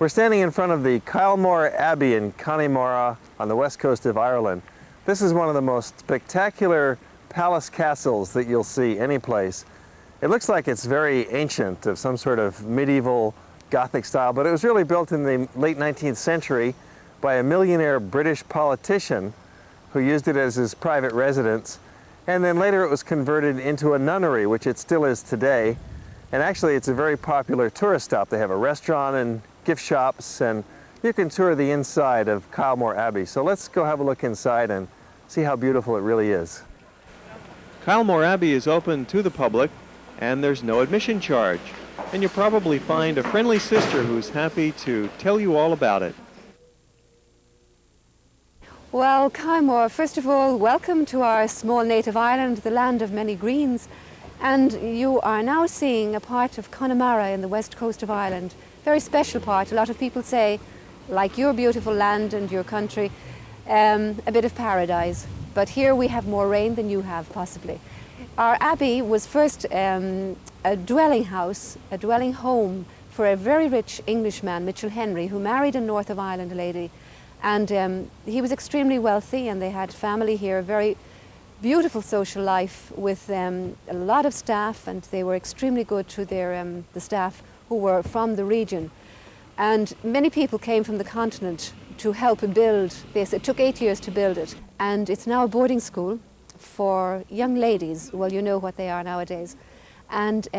We're standing in front of the Kylemore Abbey in Conemarra on the west coast of Ireland. This is one of the most spectacular palace castles that you'll see any place. It looks like it's very ancient, of some sort of medieval Gothic style, but it was really built in the late 19th century by a millionaire British politician who used it as his private residence. And then later it was converted into a nunnery, which it still is today. And actually it's a very popular tourist stop. They have a restaurant and gift shops, and you can tour the inside of Kylemore Abbey. So let's go have a look inside and see how beautiful it really is. Kylemore Abbey is open to the public, and there's no admission charge. And you'll probably find a friendly sister who's happy to tell you all about it. Well, Kylemore, first of all, welcome to our small native island, the land of many greens. And you are now seeing a part of Connemara in the west coast of Ireland. Very special part. A lot of people say, like your beautiful land and your country, a bit of paradise. But here we have more rain than you have, possibly. Our abbey was first a dwelling house, a dwelling home for a very rich Englishman, Mitchell Henry, who married a north of Ireland lady. And he was extremely wealthy, and they had family here, a very beautiful social life with a lot of staff, and they were extremely good to their the staff who were from the region. And many people came from the continent to help build this. It took 8 years to build it. And it's now a boarding school for young ladies. Well, you know what they are nowadays. And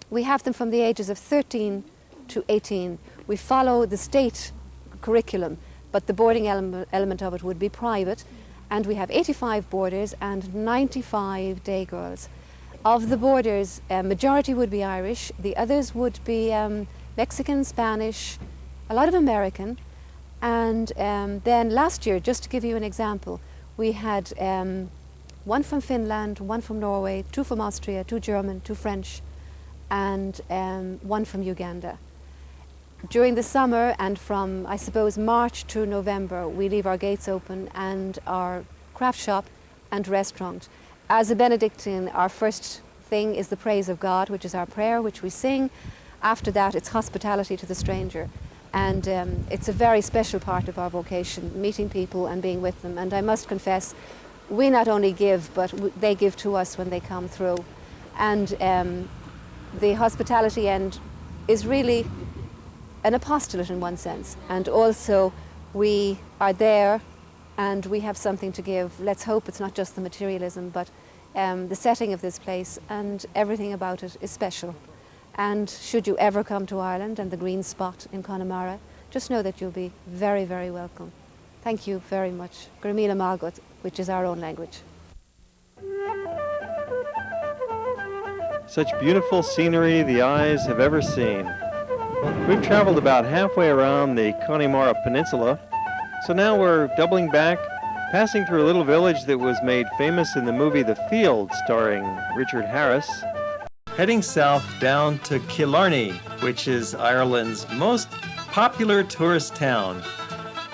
we have them from the ages of 13 to 18. We follow the state curriculum, but the boarding element of it would be private. And we have 85 boarders and 95 day girls. Of the boarders, a majority would be Irish, the others would be Mexican, Spanish, a lot of American. And then last year, just to give you an example, we had one from Finland, one from Norway, 2 from Austria, 2 German, 2 French, and 1 from Uganda. During the summer, and from, I suppose, March to November, we leave our gates open and our craft shop and restaurant. As a Benedictine, our first thing is the praise of God, which is our prayer, which we sing. After that, it's hospitality to the stranger. And it's a very special part of our vocation, meeting people and being with them. And I must confess, we not only give, but they give to us when they come through. And the hospitality end is really an apostolate in one sense. And also, we are there and we have something to give. Let's hope it's not just the materialism, but the setting of this place and everything about it is special. And should you ever come to Ireland and the green spot in Connemara, just know that you'll be very, very welcome. Thank you very much. Gurmila Malgut, which is our own language. Such beautiful scenery the eyes have ever seen. We've traveled about halfway around the Connemara Peninsula, so now we're doubling back, passing through a little village that was made famous in the movie The Field, starring Richard Harris, heading south down to Killarney, which is Ireland's most popular tourist town.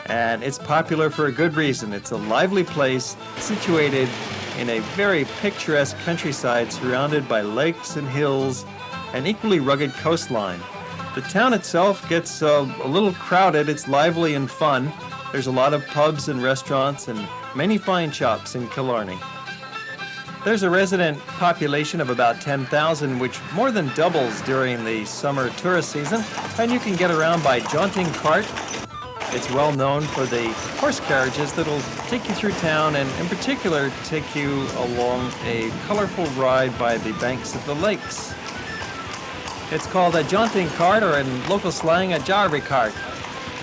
And it's popular for a good reason. It's a lively place situated in a very picturesque countryside surrounded by lakes and hills and equally rugged coastline. The town itself gets a little crowded. It's lively and fun. There's a lot of pubs and restaurants and many fine shops in Killarney. There's a resident population of about 10,000, which more than doubles during the summer tourist season, and you can get around by jaunting cart. It's well known for the horse carriages that'll take you through town and in particular take you along a colorful ride by the banks of the lakes. It's called a jaunting cart, or in local slang, a jarvey cart.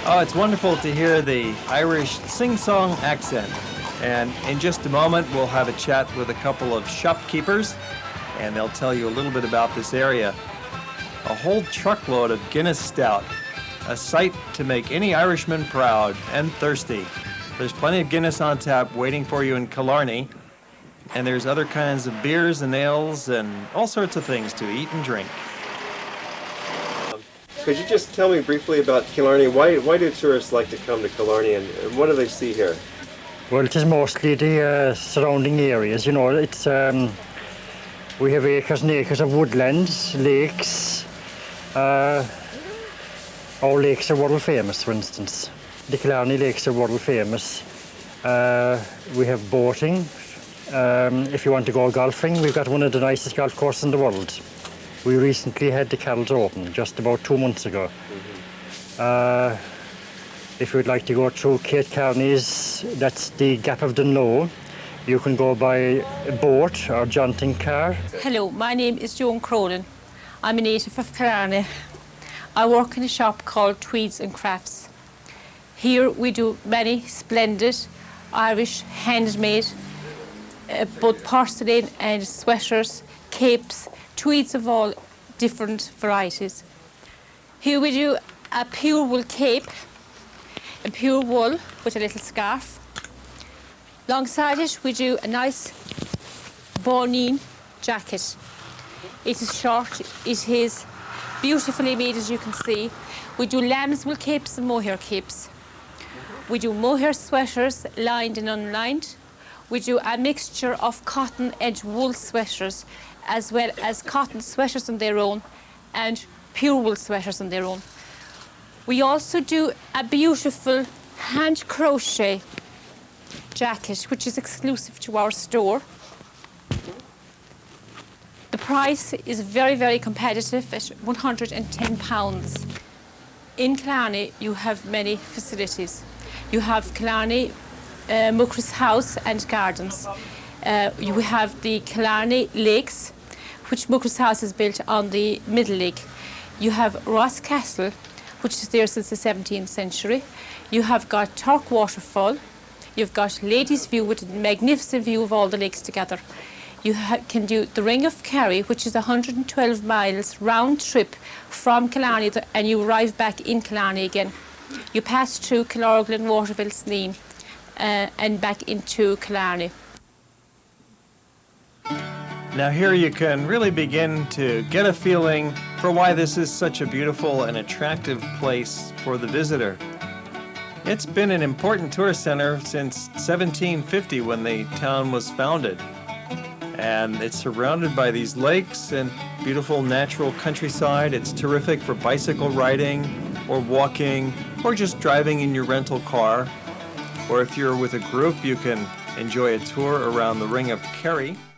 Oh, it's wonderful to hear the Irish sing-song accent. And in just a moment, we'll have a chat with a couple of shopkeepers, and they'll tell you a little bit about this area. A whole truckload of Guinness Stout, a sight to make any Irishman proud and thirsty. There's plenty of Guinness on tap waiting for you in Killarney, and there's other kinds of beers and ales and all sorts of things to eat and drink. Could you just tell me briefly about Killarney? Why do tourists like to come to Killarney, and what do they see here? Well, it is mostly the surrounding areas, you know. It's we have acres and acres of woodlands, lakes, Our lakes are world famous, for instance. The Killarney lakes are world famous. We have boating. If you want to go golfing, we've got one of the nicest golf courses in the world. We recently had the Calds Open, just about 2 months ago. If you'd like to go through Kate Kearney's, that's the Gap of Dunlow, you can go by boat or jaunting car. Hello, my name is Joan Cronin. I'm a native of Killarney. I work in a shop called Tweeds and Crafts. Here we do many splendid Irish handmade both porcelain and sweaters, capes, tweeds of all different varieties. Here we do a pure wool cape, a pure wool with a little scarf. Alongside it we do a nice bawnine jacket. It is short, it is beautifully made, as you can see. We do lamb's wool capes and mohair capes. We do mohair sweaters, lined and unlined. We do a mixture of cotton and wool sweaters, as well as cotton sweaters on their own and pure wool sweaters on their own. We also do a beautiful hand crochet jacket, which is exclusive to our store. The price is very, very competitive at £110. In Killarney, you have many facilities. You have Killarney Muckross House and Gardens. You have the Killarney Lakes, which Muckross House is built on the Middle Lake. You have Ross Castle, which is there since the 17th century. You have got Turk Waterfall. You've got Ladies View with a magnificent view of all the lakes together. You can do the Ring of Kerry, which is 112 miles round trip from Killarney, and you arrive back in Killarney again. You pass through Killorglin, Waterville, Sneen, and back into Killarney. Now here you can really begin to get a feeling for why this is such a beautiful and attractive place for the visitor. It's been an important tourist center since 1750 when the town was founded. And it's surrounded by these lakes and beautiful natural countryside. It's terrific for bicycle riding or walking or just driving in your rental car. Or if you're with a group, you can enjoy a tour around the Ring of Kerry.